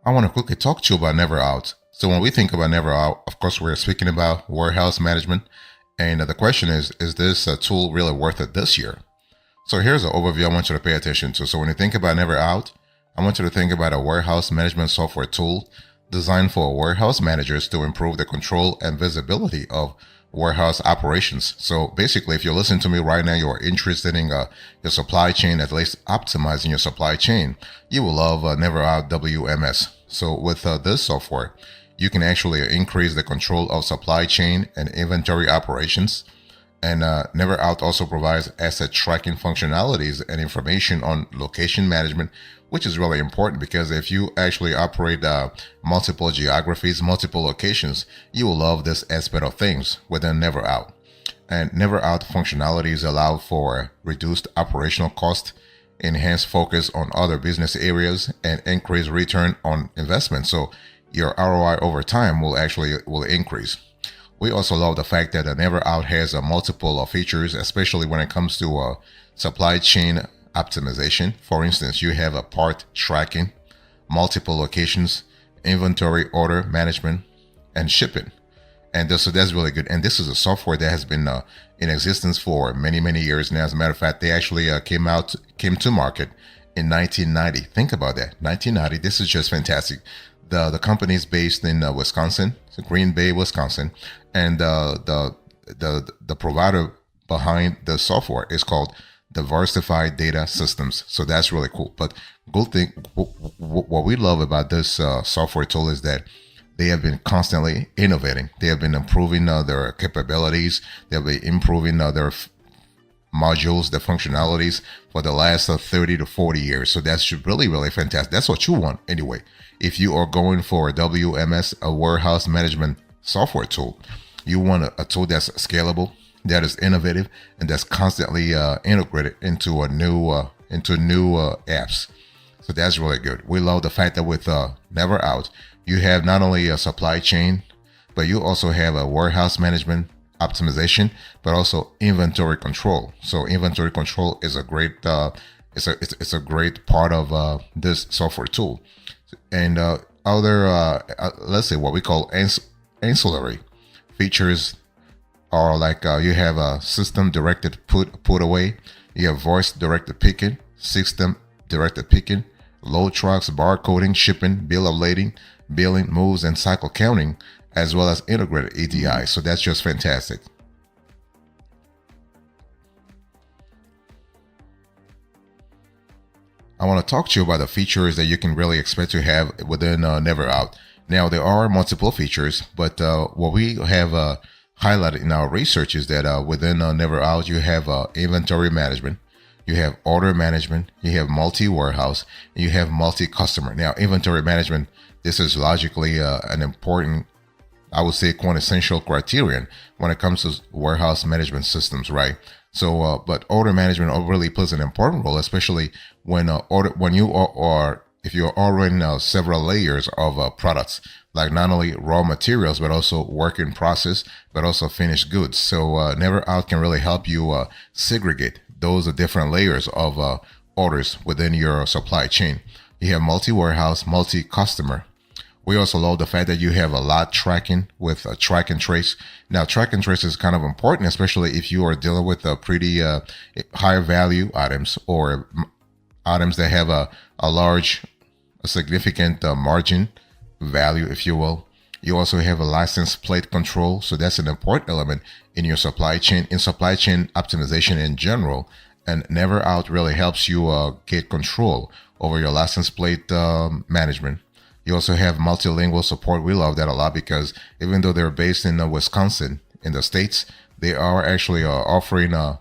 I want to quickly talk to you about NeverOut. So when we think about NeverOut, of course, we're speaking about warehouse management. And the question is this tool really worth it this year? So here's an overview I want you to pay attention to. So when you think about NeverOut, I want you to think about a warehouse management software tool designed for warehouse managers to improve the control and visibility of warehouse operations. So basically, if you're listening to me right now, you're interested in your supply chain, at least optimizing your supply chain, you will love NeverOut WMS. So with this software, you can actually increase the control of supply chain and inventory operations. And NeverOut also provides asset tracking functionalities and information on location management, which is really important because if you actually operate multiple geographies, multiple locations, you will love this aspect of things within NeverOut. And NeverOut functionalities allow for reduced operational cost, enhanced focus on other business areas, and increased return on investment. So your ROI over time will increase. We also love the fact that NeverOut has multiple features, especially when it comes to supply chain optimization. For instance, you have a part tracking, multiple locations, inventory order management, and shipping. And so that's really good. And this is a software that has been in existence for many, many years now. As a matter of fact, they actually came to market in 1990. Think about that, 1990. This is just fantastic. The company is based in Wisconsin, so Green Bay, Wisconsin, and the provider behind the software is called Diversified Data Systems. So that's really cool. But good thing, what we love about this software tool is that they have been constantly innovating. They have been improving their capabilities. They have been improving their modules, the functionalities for the last 30 to 40 years. So that's really, really fantastic. That's what you want anyway. If you are going for a WMS, a warehouse management software tool, you want a tool that's scalable, that is innovative, and that's constantly integrated into new apps. So that's really good. We love the fact that with NeverOut, you have not only a supply chain, but you also have a warehouse management optimization, but also inventory control. So inventory control is a great it's a great part of this software tool. And other let's say what we call ancillary features are like you have a system directed put away, you have voice directed picking, system directed picking, load trucks, barcoding, shipping, bill of lading, billing, moves, and cycle counting, as well as integrated EDI. So that's just fantastic. I want to talk to you about the features that you can really expect to have within NeverOut. Now, there are multiple features, but what we have highlighted in our research is that within NeverOut, you have inventory management, you have order management, you have multi-warehouse, and you have multi-customer. Now, inventory management, this is logically an important, I would say, quintessential criterion when it comes to warehouse management systems, right? So, but order management really plays an important role, especially when if you're ordering several layers of products, like not only raw materials, but also work in process, but also finished goods. So NeverOut can really help you segregate those different layers of orders within your supply chain. You have multi-warehouse, multi-customer. We also love the fact that you have a lot tracking with track and trace. Now, track and trace is kind of important, especially if you are dealing with pretty higher value items or items that have a significant margin value, if you will. You also have a license plate control. So that's an important element in your supply chain, in supply chain optimization in general. And NeverOut really helps you get control over your license plate management. You also have multilingual support. We love that a lot because even though they're based in Wisconsin, in the States, they are actually offering a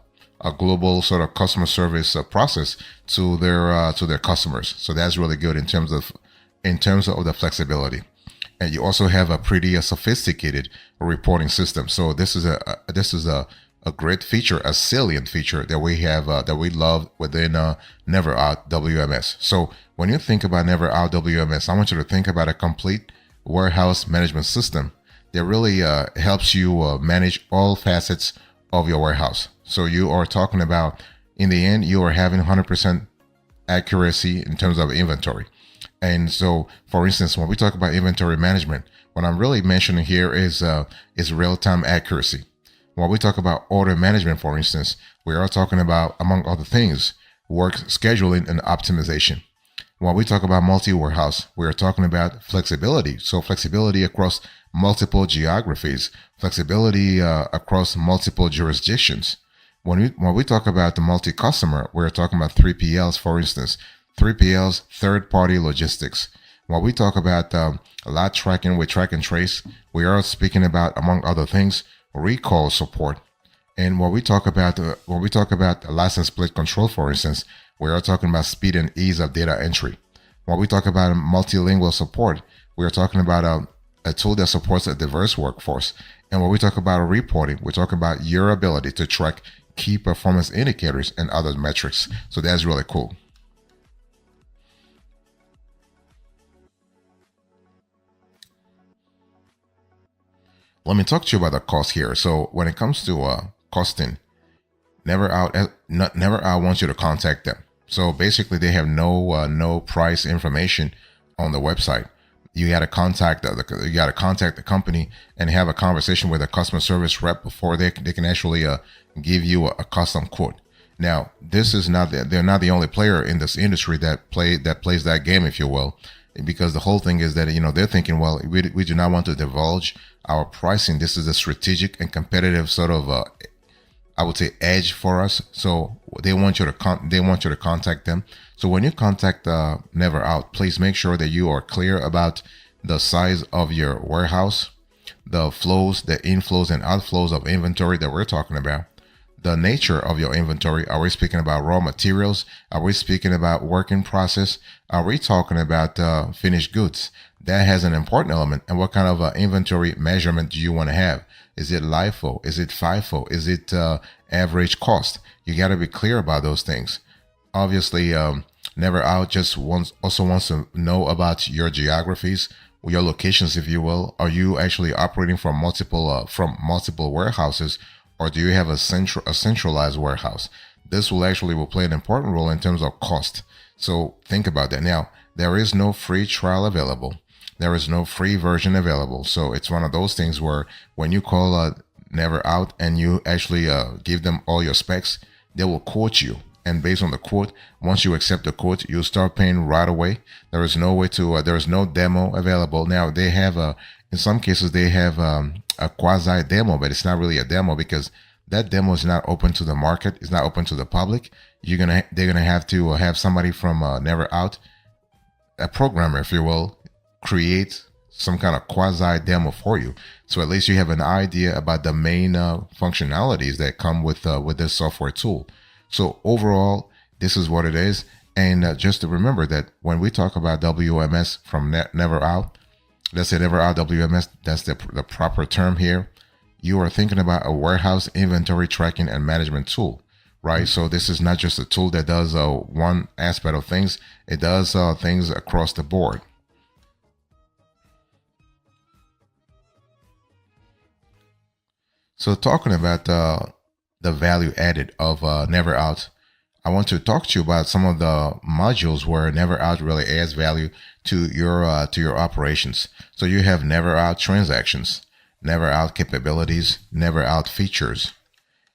global sort of customer service process to their customers. So that's really good in terms of the flexibility. And you also have a pretty sophisticated reporting system. So this is a great feature, a salient feature that we have that we love within NeverOut WMS. So when you think about NeverOut WMS, I want you to think about a complete warehouse management system that really helps you manage all facets of your warehouse. So you are talking about, in the end, you are having 100% accuracy in terms of inventory. And so, for instance, when we talk about inventory management, what I'm really mentioning here is real-time accuracy. When we talk about order management, for instance, we are talking about, among other things, work scheduling and optimization. When we talk about multi-warehouse, we are talking about flexibility. So flexibility across multiple geographies, flexibility across multiple jurisdictions. When we talk about the multi-customer, we're talking about 3PLs, for instance, 3PLs, third-party logistics. When we talk about lot tracking with track and trace, we are speaking about, among other things, recall support. And when we talk about license plate control, for instance, we are talking about speed and ease of data entry. When we talk about multilingual support, we are talking about a tool that supports a diverse workforce. And when we talk about reporting, we're talking about your ability to track key performance indicators and other metrics. So that's really cool. Let me talk to you about the cost here. So when it comes to costing, NeverOut wants you to contact them. So basically, they have no price information on the website. You got to contact the company and have a conversation with a customer service rep before they can actually give you a custom quote. Now, they're not the only player in this industry that plays that game, if you will, because the whole thing is that they're thinking, well, we do not want to divulge our pricing. This is a strategic and competitive sort of I would say edge for us. So they want you to contact them. So when you contact NeverOut, please make sure that you are clear about the size of your warehouse, the flows, the inflows and outflows of inventory that we're talking about, the nature of your inventory. Are we speaking about raw materials? Are we speaking about work in process? Are we talking about finished goods? That has an important element. And what kind of inventory measurement do you want to have? Is it LIFO? Is it FIFO? Is it average cost? You got to be clear about those things. Obviously, NeverOut just also wants to know about your geographies, your locations, if you will. Are you actually operating from multiple warehouses, or do you have a centralized warehouse? This will play an important role in terms of cost. So think about that. Now, there is no free trial available. There is no free version available. So it's one of those things where when you call NeverOut and you actually give them all your specs, they will quote you. And based on the quote, once you accept the quote, you start paying right away. There is no way to, there is no demo available. Now they have in some cases they have a quasi demo, but it's not really a demo because that demo is not open to the market. It's not open to the public. They're gonna have to have somebody from NeverOut, a programmer, if you will, create some kind of quasi demo for you. So at least you have an idea about the main functionalities that come with this software tool. So overall, this is what it is. And just to remember that when we talk about WMS from NeverOut, let's say NeverOut WMS, that's the proper term here. You are thinking about a warehouse inventory tracking and management tool, right? So this is not just a tool that does one aspect of things. It does things across the board. So talking about the value added of NeverOut, I want to talk to you about some of the modules where NeverOut really adds value to your operations. So you have NeverOut transactions, NeverOut capabilities, NeverOut features.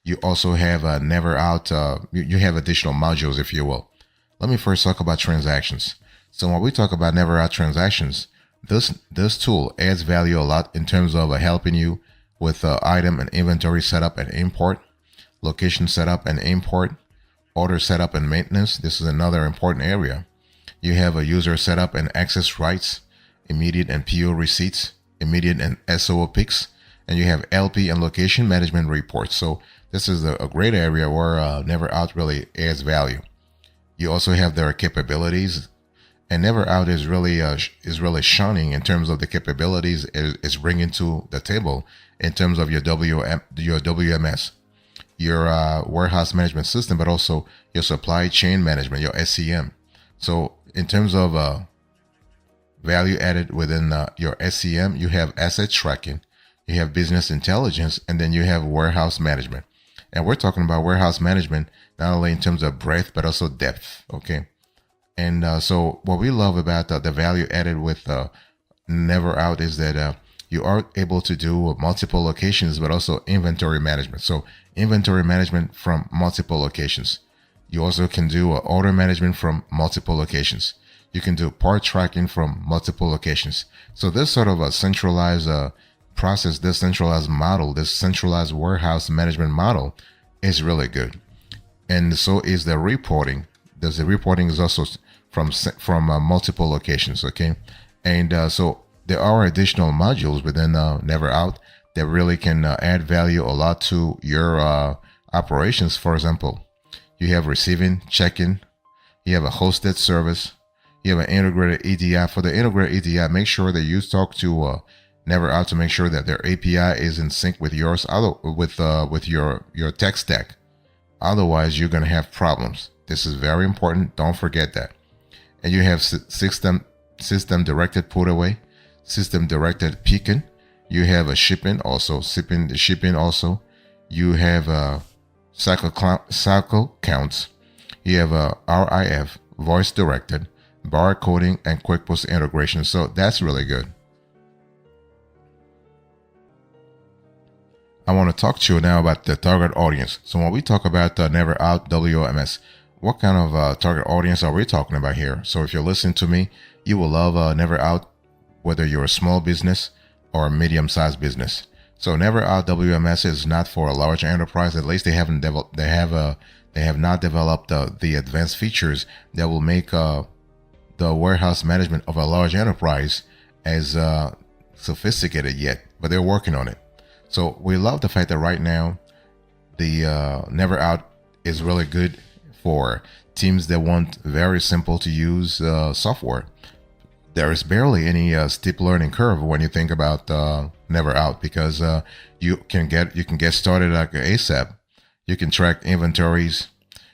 You also have NeverOut. You have additional modules, if you will. Let me first talk about transactions. So when we talk about NeverOut transactions, this tool adds value a lot in terms of helping you with item and inventory setup and import, location setup and import, order setup and maintenance. This is another important area. You have a user setup and access rights, immediate and PO receipts, immediate and SOO picks, and you have LP and location management reports. So this is a great area where NeverOut really adds value. You also have their capabilities, and NeverOut is really shining in terms of the capabilities is bringing to the table in terms of your WMS, your warehouse management system, but also your supply chain management, your SCM. So in terms of value added within your SCM, you have asset tracking, you have business intelligence, and then you have warehouse management. And we're talking about warehouse management not only in terms of breadth but also depth. Okay. And so what we love about the value added with NeverOut is that you are able to do multiple locations, but also inventory management. So inventory management from multiple locations. You also can do order management from multiple locations. You can do part tracking from multiple locations. So this sort of a centralized process, this centralized model, this centralized warehouse management model is really good. And so is the reporting. The reporting is also from multiple locations, okay? And so there are additional modules within NeverOut that really can add value a lot to your operations. For example, you have receiving, checking, you have a hosted service, you have an integrated EDI. For the integrated EDI, make sure that you talk to NeverOut to make sure that their API is in sync with yours, with your tech stack. Otherwise, you're going to have problems. This is very important. Don't forget that. And you have system directed put away, system directed picking. You have a shipping also, shipping also. You have cycle counts. You have a RIF, voice directed, barcoding, and QuickBooks integration. So that's really good. I want to talk to you now about the target audience. So when we talk about NeverOut WMS, what kind of target audience are we talking about here? So if you're listening to me, you will love NeverOut, whether you're a small business or a medium-sized business. So NeverOut WMS is not for a large enterprise. At least they haven't developed. They have not developed the advanced features that will make the warehouse management of a large enterprise as sophisticated yet. But they're working on it. So we love the fact that right now the NeverOut is really good for teams that want very simple to use software. There is barely any steep learning curve when you think about NeverOut, because you can get started like ASAP. You can track inventories.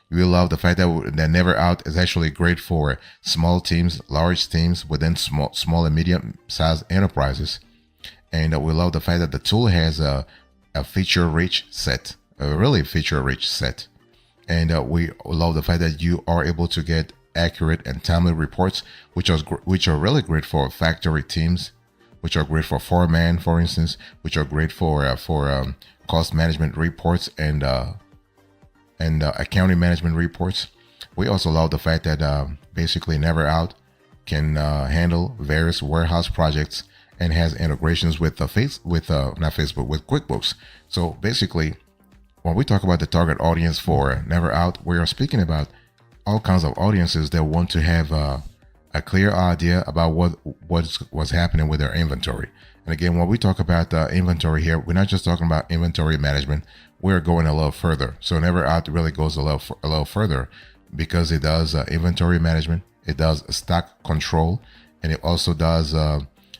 We love the fact that NeverOut is actually great for small teams, large teams within small and medium sized enterprises. And we love the fact that the tool has a feature-rich set, a really feature-rich set. And we love the fact that you are able to get accurate and timely reports, which are really great for factory teams, which are great for foreman, for instance, which are great for cost management reports and accounting management reports. We also love the fact that basically NeverOut can handle various warehouse projects and has integrations with with QuickBooks. So basically, when we talk about the target audience for NeverOut, we are speaking about all kinds of audiences that want to have a clear idea about what's happening with their inventory. And again, when we talk about inventory here, we're not just talking about inventory management. We're going a little further. So NeverOut really goes a little further, because it does inventory management, it does stock control, and it also does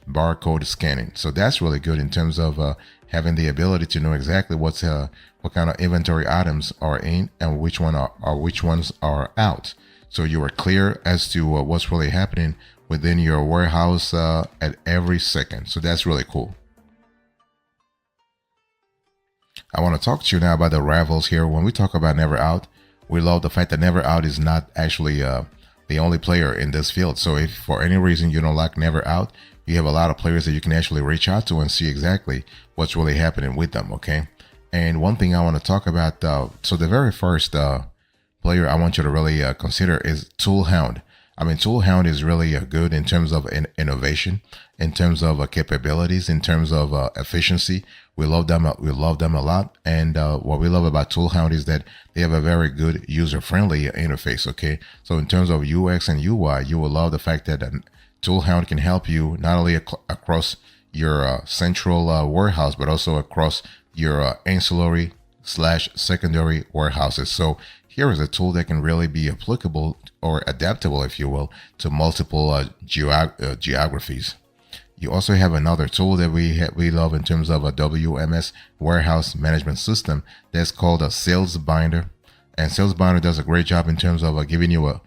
barcode scanning. So that's really good in terms of having the ability to know exactly what kind of inventory items are in and which ones are out. So you are clear as to what's really happening within your warehouse at every second. So that's really cool. I want to talk to you now about the rivals here. When we talk about NeverOut, we love the fact that NeverOut is not actually the only player in this field. So if for any reason you don't like NeverOut, you have a lot of players that you can actually reach out to and see exactly what's really happening with them, okay? And one thing I want to talk about, so the very first player I want you to really consider is ToolHound. I mean, ToolHound is really good in terms of innovation, in terms of capabilities, in terms of efficiency. We love them a lot. And what we love about ToolHound is that they have a very good user-friendly interface, okay? So in terms of UX and UI, you will love the fact that ToolHound can help you not only across your central warehouse, but also across your ancillary/secondary warehouses. So here is a tool that can really be applicable or adaptable, if you will, to multiple geographies. You also have another tool that we love in terms of a WMS warehouse management system that's called a Sales Binder. And Sales Binder does a great job in terms of giving you a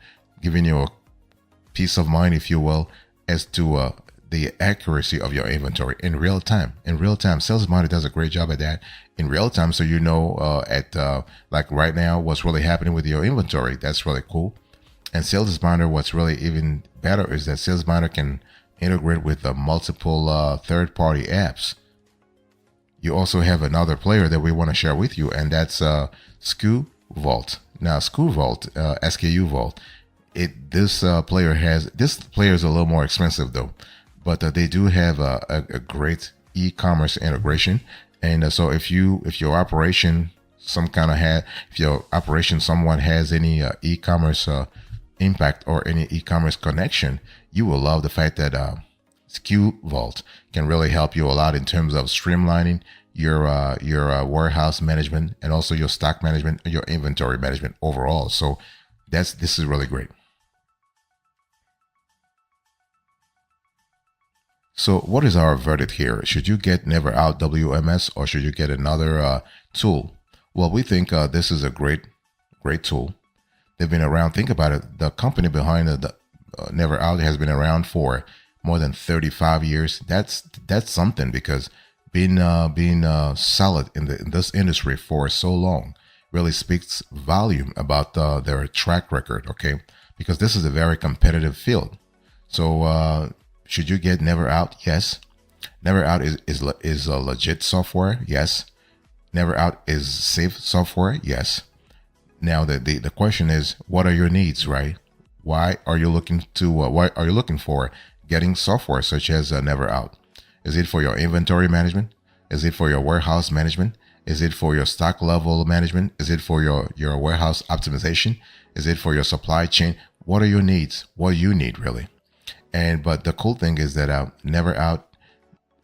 peace of mind, if you will, as to the accuracy of your inventory in real time. Sales Binder does a great job at that in real time, so you know like right now what's really happening with your inventory. That's really cool. And Sales Binder, what's really even better is that Sales Binder can integrate with multiple third-party apps. You also have another player that we want to share with you, and that's SKU Vault. Now, SKU Vault, SKU Vault, this player is a little more expensive though, but they do have a great e-commerce integration. And so if your operation someone has any e-commerce impact or any e-commerce connection, you will love the fact that SKU Vault can really help you a lot in terms of streamlining your warehouse management and also your stock management, your inventory management overall. So this is really great. So what is our verdict here? Should you get NeverOut WMS or should you get another tool? Well, we think this is a great tool. They've been around. Think about it. The company behind the NeverOut has been around for more than 35 years. That's something, because being solid in this industry for so long really speaks volume about their track record. Okay, because this is a very competitive field. So should you get NeverOut? Yes. NeverOut is a legit software. Yes. NeverOut is safe software. Yes. Now the question is, what are your needs, right? Why are you looking for getting software such as NeverOut? Is it for your inventory management? Is it for your warehouse management? Is it for your stock level management? Is it for your warehouse optimization? Is it for your supply chain? What are your needs? What do you need really? But the cool thing is that NeverOut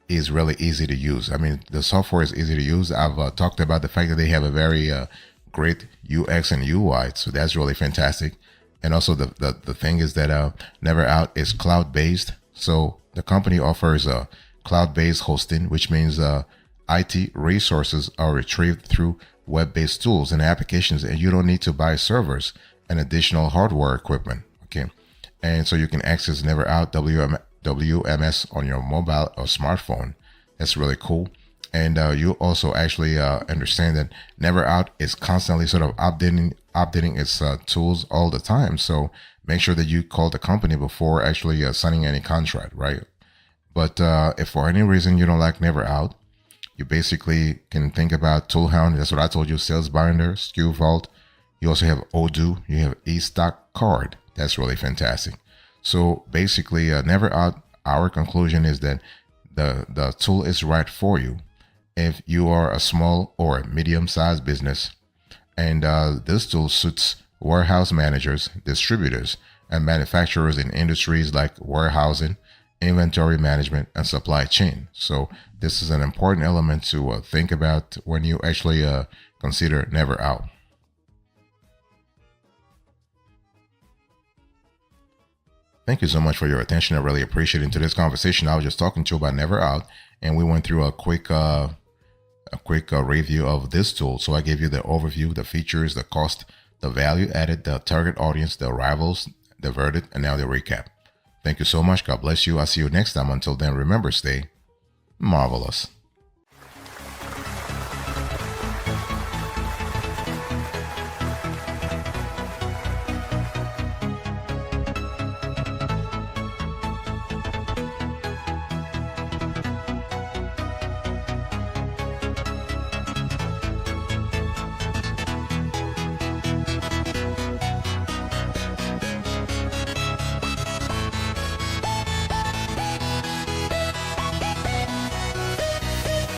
is really easy to use. I mean, the software is easy to use. I've talked about the fact that they have a very great UX and UI, so that's really fantastic. And also the thing is that NeverOut is cloud-based. So the company offers a cloud-based hosting, which means IT resources are retrieved through web-based tools and applications, and you don't need to buy servers and additional hardware equipment. Okay. And so you can access NeverOut WMS on your mobile or smartphone. That's really cool. And you also actually understand that NeverOut is constantly sort of updating its tools all the time. So make sure that you call the company before actually signing any contract, right? But if for any reason you don't like NeverOut, you basically can think about Toolhound. That's what I told you. Sales Binder, SKU Vault. You also have Odoo. You have eStock Card. That's really fantastic. So basically, NeverOut, our conclusion is that the tool is right for you if you are a small or medium-sized business. And this tool suits warehouse managers, distributors, and manufacturers in industries like warehousing, inventory management, and supply chain. So this is an important element to think about when you actually consider NeverOut. Thank you so much for your attention. I really appreciate it. In today's conversation, I was just talking to you about NeverOut, and we went through a quick review of this tool. So I gave you the overview, the features, the cost, the value added, the target audience, the rivals, the verdict, and now the recap. Thank you so much. God bless you. I'll see you next time. Until then, remember, stay marvelous.